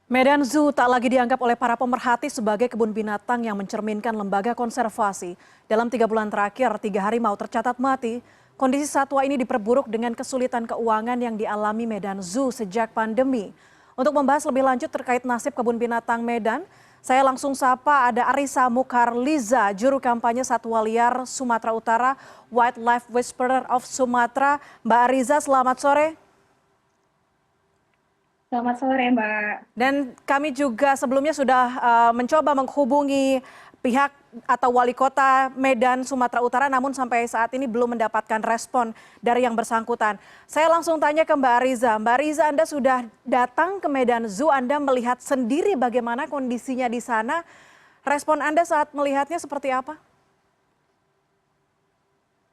Medan Zoo tak lagi dianggap oleh para pemerhati sebagai kebun binatang yang mencerminkan lembaga konservasi. Dalam 3 bulan terakhir, 3 harimau tercatat mati. Kondisi satwa ini diperburuk dengan kesulitan keuangan yang dialami Medan Zoo sejak pandemi. Untuk membahas lebih lanjut terkait nasib kebun binatang Medan, saya langsung sapa ada Arisa Mukharliza, juru kampanye Satwa Liar Sumatera Utara, Wildlife Whisperer of Sumatra. Mbak Ariza, selamat sore. Selamat sore, Mbak. Dan kami juga sebelumnya sudah mencoba menghubungi pihak atau wali kota Medan, Sumatera Utara, namun sampai saat ini belum mendapatkan respon dari yang bersangkutan. Saya langsung tanya ke Mbak Ariza. Mbak Ariza, Anda sudah datang ke Medan Zoo, Anda melihat sendiri bagaimana kondisinya di sana. Respon Anda saat melihatnya seperti apa?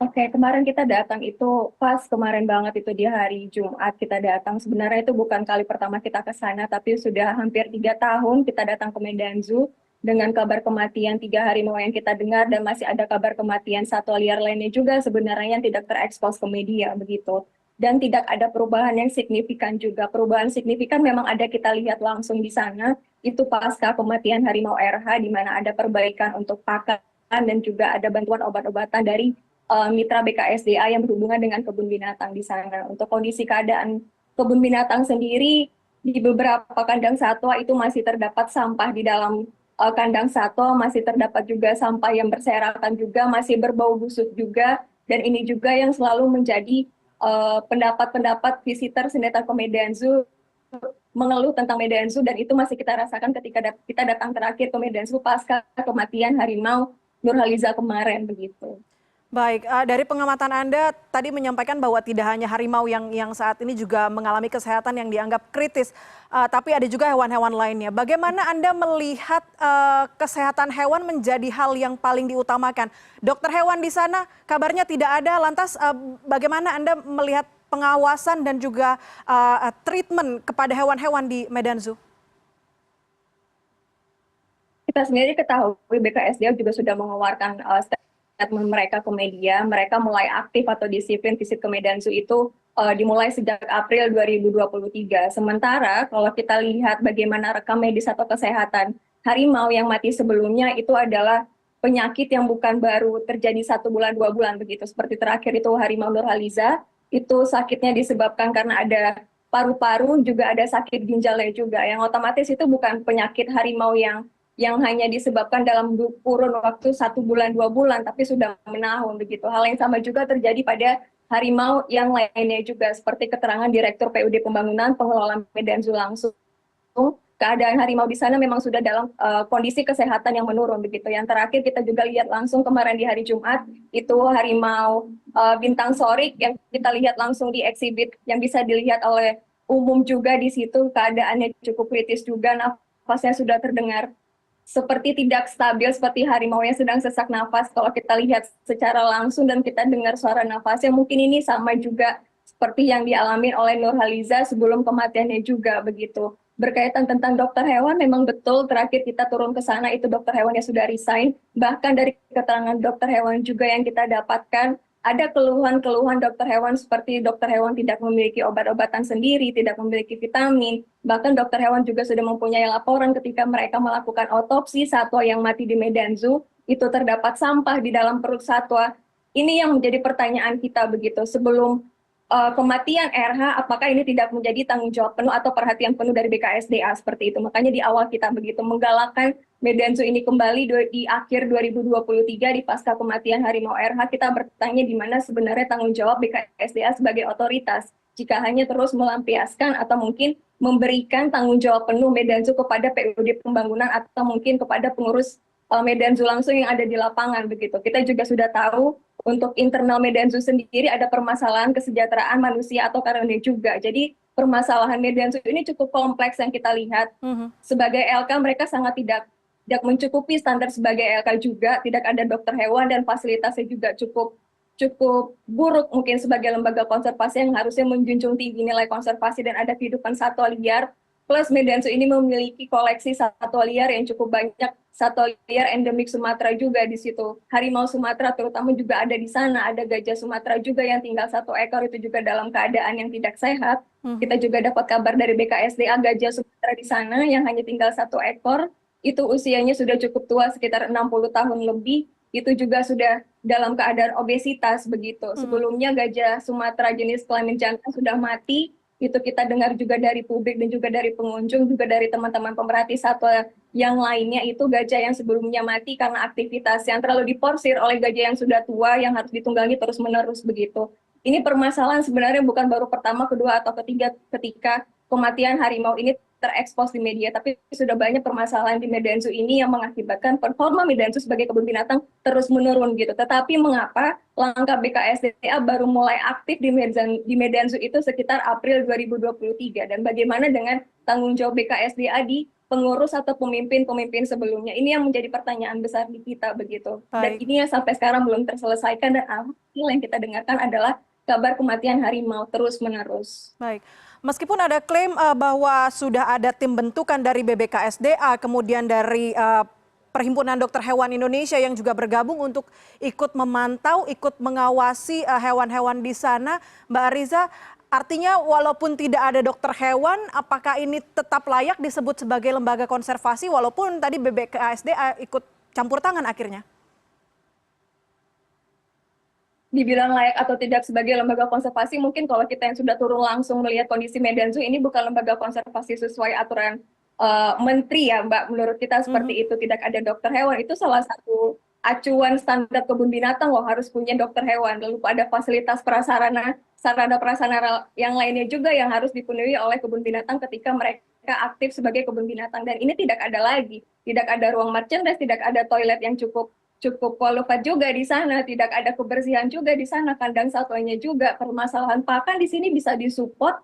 Oke, kemarin kita datang itu pas kemarin banget itu di hari Jumat kita datang. Sebenarnya itu bukan kali pertama kita ke sana, tapi sudah hampir 3 tahun kita datang ke Medan Zoo dengan kabar kematian 3 harimau yang kita dengar dan masih ada kabar kematian satwa liar lainnya juga sebenarnya yang tidak terekspos ke media begitu. Dan tidak ada perubahan yang signifikan juga. Perubahan signifikan memang ada kita lihat langsung di sana. Itu pasca kematian harimau RH di mana ada perbaikan untuk pakan dan juga ada bantuan obat-obatan dari mitra BKSDA yang berhubungan dengan kebun binatang di sana. Untuk kondisi keadaan kebun binatang sendiri, di beberapa kandang satwa itu masih terdapat sampah di dalam kandang satwa, masih terdapat juga sampah yang berserakan juga, masih berbau busuk juga, dan ini juga yang selalu menjadi pendapat-pendapat visitor datang ke Medan Zoo mengeluh tentang Medan Zoo, dan itu masih kita rasakan ketika kita datang terakhir ke Medan Zoo pasca kematian harimau Nurhaliza kemarin begitu. Baik, dari pengamatan Anda tadi menyampaikan bahwa tidak hanya harimau yang saat ini juga mengalami kesehatan yang dianggap kritis, tapi ada juga hewan-hewan lainnya. Bagaimana Anda melihat kesehatan hewan menjadi hal yang paling diutamakan? Dokter hewan di sana kabarnya tidak ada, lantas bagaimana Anda melihat pengawasan dan juga treatment kepada hewan-hewan di Medan Zoo? Kita sendiri ketahui BKSDA juga sudah mengeluarkan statement mereka ke media. Mereka mulai aktif atau disiplin visit ke Medan Zoo itu dimulai sejak April 2023. Sementara kalau kita lihat bagaimana rekam medis atau kesehatan harimau yang mati sebelumnya itu adalah penyakit yang bukan baru terjadi 1 bulan 2 bulan begitu. Seperti terakhir itu harimau Nurhaliza, itu sakitnya disebabkan karena ada paru-paru, juga ada sakit ginjalnya juga. Yang otomatis itu bukan penyakit harimau yang hanya disebabkan dalam kurun waktu 1 bulan 2 bulan, tapi sudah menahun begitu. Hal yang sama juga terjadi pada harimau yang lainnya juga, seperti keterangan Direktur PUD Pembangunan Pengelola Medan Zoo langsung. Keadaan harimau di sana memang sudah dalam kondisi kesehatan yang menurun begitu. Yang terakhir kita juga lihat langsung kemarin di hari Jumat itu harimau bintang sorik yang kita lihat langsung di eksibit yang bisa dilihat oleh umum juga di situ, keadaannya cukup kritis juga, nafasnya sudah terdengar seperti tidak stabil, seperti harimau yang sedang sesak nafas. Kalau kita lihat secara langsung dan kita dengar suara nafasnya, mungkin ini sama juga seperti yang dialami oleh Nurhaliza sebelum kematiannya juga begitu. Berkaitan tentang dokter hewan, memang betul terakhir kita turun ke sana itu dokter hewannya sudah resign. Bahkan dari keterangan dokter hewan juga yang kita dapatkan, ada keluhan-keluhan dokter hewan seperti dokter hewan tidak memiliki obat-obatan sendiri, tidak memiliki vitamin. Bahkan dokter hewan juga sudah mempunyai laporan ketika mereka melakukan otopsi satwa yang mati di Medan Zoo, itu terdapat sampah di dalam perut satwa. Ini yang menjadi pertanyaan kita begitu. Sebelum kematian RH, apakah ini tidak menjadi tanggung jawab penuh atau perhatian penuh dari BKSDA seperti itu. Makanya di awal kita begitu menggalakkan Medan Zoo ini kembali di akhir 2023 di pasca kematian harimau RH, kita bertanya di mana sebenarnya tanggung jawab BKSDA sebagai otoritas jika hanya terus melampiaskan atau mungkin memberikan tanggung jawab penuh Medan Zoo kepada PUD Pembangunan atau mungkin kepada pengurus Medan Zoo langsung yang ada di lapangan begitu. Kita juga sudah tahu untuk internal Medan Zoo sendiri ada permasalahan kesejahteraan manusia atau karena juga. Jadi permasalahan Medan Zoo ini cukup kompleks yang kita lihat. Mhm. Sebagai LK mereka sangat tidak mencukupi standar sebagai LK juga, tidak ada dokter hewan dan fasilitasnya juga cukup cukup buruk mungkin sebagai lembaga konservasi yang harusnya menjunjung tinggi nilai konservasi dan ada kehidupan satwa liar. Plus Medan Zoo ini memiliki koleksi satwa liar yang cukup banyak, satwa liar endemik Sumatera juga di situ. Harimau Sumatera terutama juga ada di sana, ada gajah Sumatera juga yang tinggal 1 ekor itu juga dalam keadaan yang tidak sehat. Kita juga dapat kabar dari BKSDA gajah Sumatera di sana yang hanya tinggal 1 ekor, itu usianya sudah cukup tua sekitar 60 tahun lebih, itu juga sudah dalam keadaan obesitas begitu. Mhm. Sebelumnya gajah Sumatera jenis kelamin jantan sudah mati, itu kita dengar juga dari publik dan juga dari pengunjung, juga dari teman-teman pemerhati satwa yang lainnya itu gajah yang sebelumnya mati karena aktivitas yang terlalu diporsir oleh gajah yang sudah tua yang harus ditunggangi terus-menerus begitu. Ini permasalahan sebenarnya bukan baru pertama, kedua, atau ketiga ketika kematian harimau ini terekspos di media, tapi sudah banyak permasalahan di Medan Zoo ini yang mengakibatkan performa Medan Zoo sebagai kebun binatang terus menurun gitu. Tetapi mengapa langkah BKSDA baru mulai aktif di Medan Zoo itu sekitar April 2023, dan bagaimana dengan tanggung jawab BKSDA di pengurus atau pemimpin-pemimpin sebelumnya? Ini yang menjadi pertanyaan besar di kita begitu. Dan Baik, ini yang sampai sekarang belum terselesaikan, dan hasil yang kita dengarkan adalah kabar kematian harimau terus-menerus. baik. Meskipun ada klaim bahwa sudah ada tim bentukan dari BBKSDA, kemudian dari Perhimpunan Dokter Hewan Indonesia yang juga bergabung untuk ikut memantau, ikut mengawasi hewan-hewan di sana, Mbak Ariza, artinya walaupun tidak ada dokter hewan, apakah ini tetap layak disebut sebagai lembaga konservasi walaupun tadi BBKSDA ikut campur tangan akhirnya? Dibilang layak atau tidak sebagai lembaga konservasi, mungkin kalau kita yang sudah turun langsung melihat kondisi Medan Zoo, ini bukan lembaga konservasi sesuai aturan menteri ya Mbak. Menurut kita Mhm. seperti itu, tidak ada dokter hewan. Itu salah satu acuan standar kebun binatang loh, harus punya dokter hewan. Lalu ada fasilitas prasarana, sarana prasarana yang lainnya juga yang harus dipenuhi oleh kebun binatang ketika mereka aktif sebagai kebun binatang. Dan ini tidak ada lagi. Tidak ada ruang merchandise, tidak ada toilet yang cukup cukup qualified juga di sana, tidak ada kebersihan juga di sana, kandang satwanya juga, permasalahan pakan di sini bisa disupport.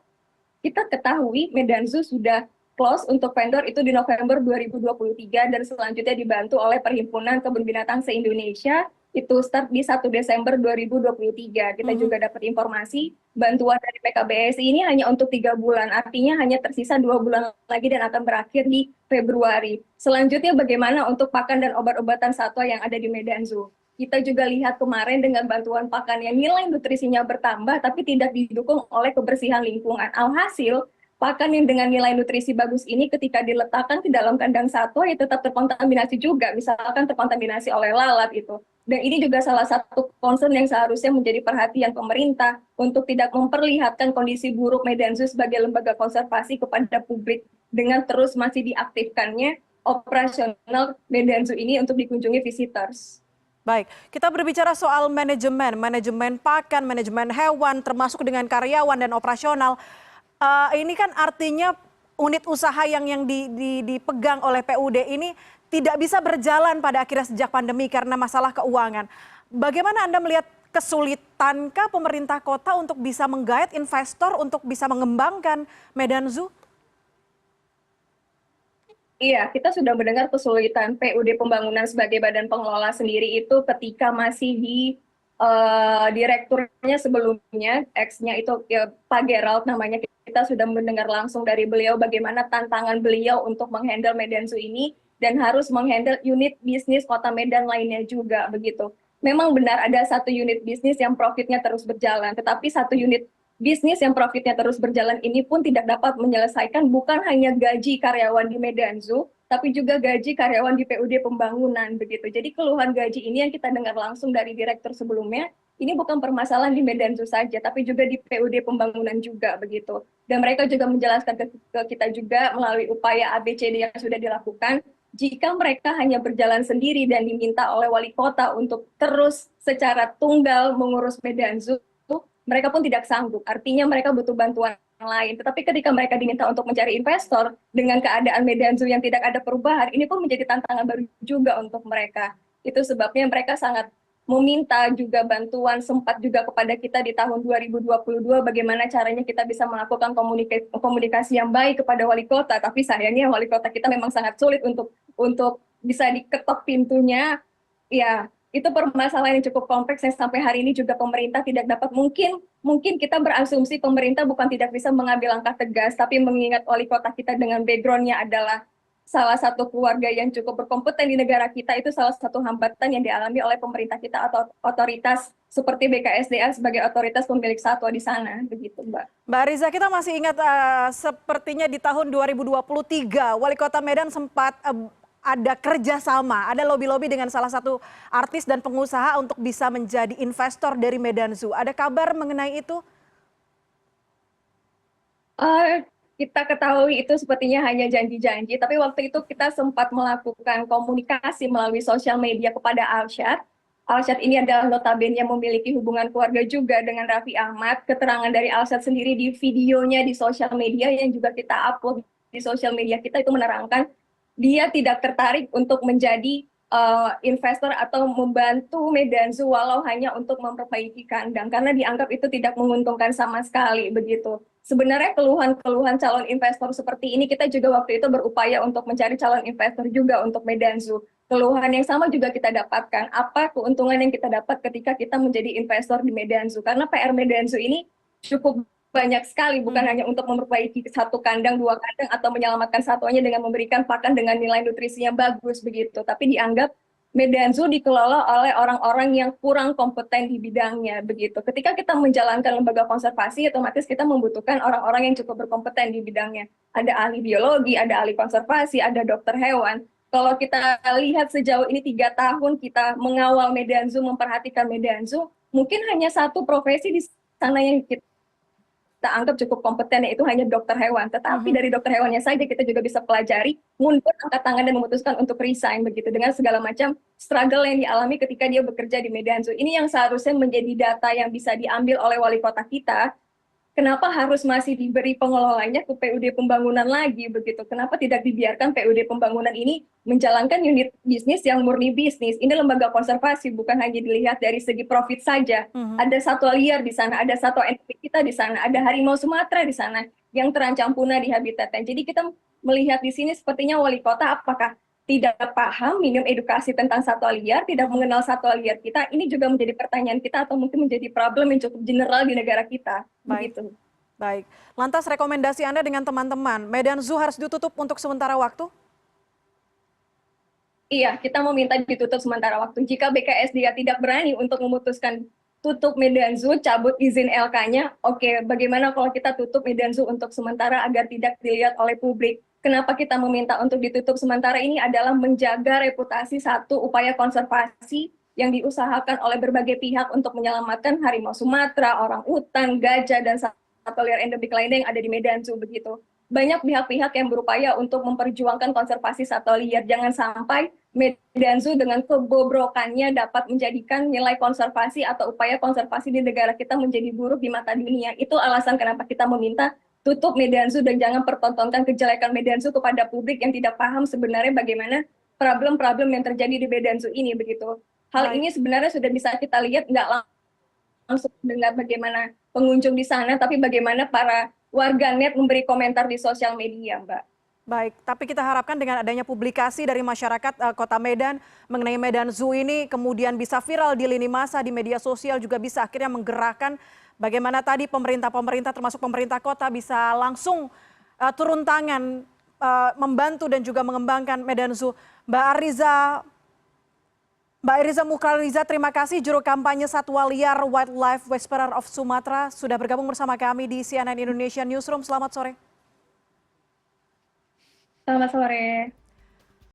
Kita ketahui Medan Zoo sudah close untuk vendor itu di November 2023, dan selanjutnya dibantu oleh Perhimpunan Kebun Binatang se-Indonesia itu start di 1 Desember 2023. Kita Mhm. juga dapat informasi bantuan dari PKBSI ini hanya untuk 3 bulan, artinya hanya tersisa 2 bulan lagi dan akan berakhir di Februari. Selanjutnya bagaimana untuk pakan dan obat-obatan satwa yang ada di Medan Zoo? Kita juga lihat kemarin dengan bantuan pakan yang nilai nutrisinya bertambah tapi tidak didukung oleh kebersihan lingkungan. Alhasil, pakan yang dengan nilai nutrisi bagus ini ketika diletakkan di dalam kandang satwa ya tetap terkontaminasi juga, misalkan terkontaminasi oleh lalat itu. Dan ini juga salah satu concern yang seharusnya menjadi perhatian pemerintah untuk tidak memperlihatkan kondisi buruk Medan Zoo sebagai lembaga konservasi kepada publik dengan terus masih diaktifkannya operasional Medan Zoo ini untuk dikunjungi visitors. Baik, kita berbicara soal manajemen, manajemen pakan, manajemen hewan, termasuk dengan karyawan dan operasional. Ini kan artinya unit usaha yang dipegang oleh PUD ini tidak bisa berjalan pada akhirnya sejak pandemi karena masalah keuangan. Bagaimana Anda melihat kesulitankah pemerintah kota untuk bisa menggait investor untuk bisa mengembangkan Medan Zoo? Iya, kita sudah mendengar kesulitan PUD Pembangunan sebagai badan pengelola sendiri itu ketika masih di direkturnya sebelumnya, ex-nya itu ya, Pak Gerald namanya, kita sudah mendengar langsung dari beliau bagaimana tantangan beliau untuk menghandle Medan Zoo ini dan harus menghandle unit bisnis Kota Medan lainnya juga begitu. Memang benar ada satu unit bisnis yang profitnya terus berjalan, tetapi satu unit bisnis yang profitnya terus berjalan ini pun tidak dapat menyelesaikan bukan hanya gaji karyawan di Medan Zoo, tapi juga gaji karyawan di PUD Pembangunan begitu. Jadi keluhan gaji ini yang kita dengar langsung dari direktur sebelumnya, ini bukan permasalahan di Medan Zoo saja, tapi juga di PUD Pembangunan juga begitu. Dan mereka juga menjelaskan ke kita juga melalui upaya ABCD yang sudah dilakukan, jika mereka hanya berjalan sendiri dan diminta oleh wali kota untuk terus secara tunggal mengurus Medan Zoo, mereka pun tidak sanggup. Artinya mereka butuh bantuan yang lain. Tetapi ketika mereka diminta untuk mencari investor dengan keadaan Medan Zoo yang tidak ada perubahan, ini pun menjadi tantangan baru juga untuk mereka. Itu sebabnya mereka sangat meminta juga bantuan, sempat juga kepada kita di tahun 2022 bagaimana caranya kita bisa melakukan komunikasi yang baik kepada wali kota, tapi sayangnya wali kota kita memang sangat sulit untuk bisa diketok pintunya. Ya, itu permasalahan yang cukup kompleks yang sampai hari ini juga pemerintah tidak dapat, mungkin kita berasumsi pemerintah bukan tidak bisa mengambil langkah tegas, tapi mengingat wali kota kita dengan backgroundnya adalah salah satu keluarga yang cukup berkompeten di negara kita itu salah satu hambatan yang dialami oleh pemerintah kita atau otoritas seperti BKSDA sebagai otoritas pemilik satwa di sana, begitu Mbak. Mbak Riza, kita masih ingat sepertinya di tahun 2023 Wali Kota Medan sempat ada kerjasama, ada lobby-lobby dengan salah satu artis dan pengusaha untuk bisa menjadi investor dari Medan Zoo. Ada kabar mengenai itu? Eh, kita ketahui itu sepertinya hanya janji-janji, tapi waktu itu kita sempat melakukan komunikasi melalui sosial media kepada Alshad. Alshad ini adalah notabene yang memiliki hubungan keluarga juga dengan Raffi Ahmad. Keterangan dari Alshad sendiri di videonya di sosial media yang juga kita upload di sosial media kita itu menerangkan dia tidak tertarik untuk menjadi investor atau membantu Medan Zoo walau hanya untuk memperbaiki kandang karena dianggap itu tidak menguntungkan sama sekali begitu. Sebenarnya keluhan-keluhan calon investor seperti ini kita juga waktu itu berupaya untuk mencari calon investor juga untuk Medan Zoo. Keluhan yang sama juga kita dapatkan. Apa keuntungan yang kita dapat ketika kita menjadi investor di Medan Zoo? Karena PR Medan Zoo ini cukup banyak sekali, bukan hanya untuk memperbaiki satu kandang, dua kandang, atau menyelamatkan satwanya dengan memberikan pakan dengan nilai nutrisi yang bagus begitu. Tapi dianggap Medan Zoo dikelola oleh orang-orang yang kurang kompeten di bidangnya begitu. Ketika kita menjalankan lembaga konservasi, otomatis kita membutuhkan orang-orang yang cukup berkompeten di bidangnya. Ada ahli biologi, ada ahli konservasi, ada dokter hewan. Kalau kita lihat sejauh ini 3 tahun kita mengawal Medan Zoo, memperhatikan Medan Zoo, mungkin hanya satu profesi di sana yang kita anggap cukup kompeten, yaitu hanya dokter hewan. Tetapi dari dokter hewannya saja kita juga bisa pelajari, mundur, angkat tangan dan memutuskan untuk resign begitu dengan segala macam struggle yang dialami ketika dia bekerja di Medan Zoo. Ini yang seharusnya menjadi data yang bisa diambil oleh wali kota kita. Kenapa harus masih diberi pengelolanya ke PUD Pembangunan lagi begitu? Kenapa tidak dibiarkan PUD Pembangunan ini menjalankan unit bisnis yang murni bisnis? Ini lembaga konservasi, bukan hanya dilihat dari segi profit saja. Ada satwa liar di sana, ada satwa endemik kita di sana, ada harimau Sumatera di sana yang terancam punah di habitatnya. Jadi kita melihat di sini sepertinya wali kota apakah tidak paham, minim edukasi tentang satwa liar, tidak mengenal satwa liar kita, ini juga menjadi pertanyaan kita atau mungkin menjadi problem yang cukup general di negara kita. Baik. Begitu. Baik. Lantas rekomendasi Anda dengan teman-teman, Medan Zoo harus ditutup untuk sementara waktu? Iya, kita meminta ditutup sementara waktu. Jika BKSDA tidak berani untuk memutuskan tutup Medan Zoo, cabut izin LK-nya, oke, bagaimana kalau kita tutup Medan Zoo untuk sementara agar tidak dilihat oleh publik? Kenapa kita meminta untuk ditutup sementara ini adalah menjaga reputasi satu upaya konservasi yang diusahakan oleh berbagai pihak untuk menyelamatkan harimau Sumatera, orang utan, gajah, dan satwa liar endemik lainnya yang ada di Medan Zoo begitu. Banyak pihak-pihak yang berupaya untuk memperjuangkan konservasi satwa liar. Jangan sampai Medan Zoo dengan kebobrokannya dapat menjadikan nilai konservasi atau upaya konservasi di negara kita menjadi buruk di mata dunia. Itu alasan kenapa kita meminta tutup Medan Zoo dan jangan pertontonkan kejelekan Medan Zoo kepada publik yang tidak paham sebenarnya bagaimana problem-problem yang terjadi di Medan Zoo ini begitu. Hal ini sebenarnya sudah bisa kita lihat nggak langsung dengar bagaimana pengunjung di sana, tapi bagaimana para warganet memberi komentar di sosial media, Mbak. Baik, tapi kita harapkan dengan adanya publikasi dari masyarakat Kota Medan mengenai Medan Zoo ini kemudian bisa viral di lini masa, di media sosial juga bisa akhirnya menggerakkan bagaimana tadi pemerintah termasuk pemerintah kota bisa langsung turun tangan membantu dan juga mengembangkan Medan Zoo. Mbak Iriza Mukrariza, terima kasih juru kampanye Satwa Liar Wildlife Whisperer of Sumatera sudah bergabung bersama kami di CNN Indonesia Newsroom. Selamat sore. Selamat sore.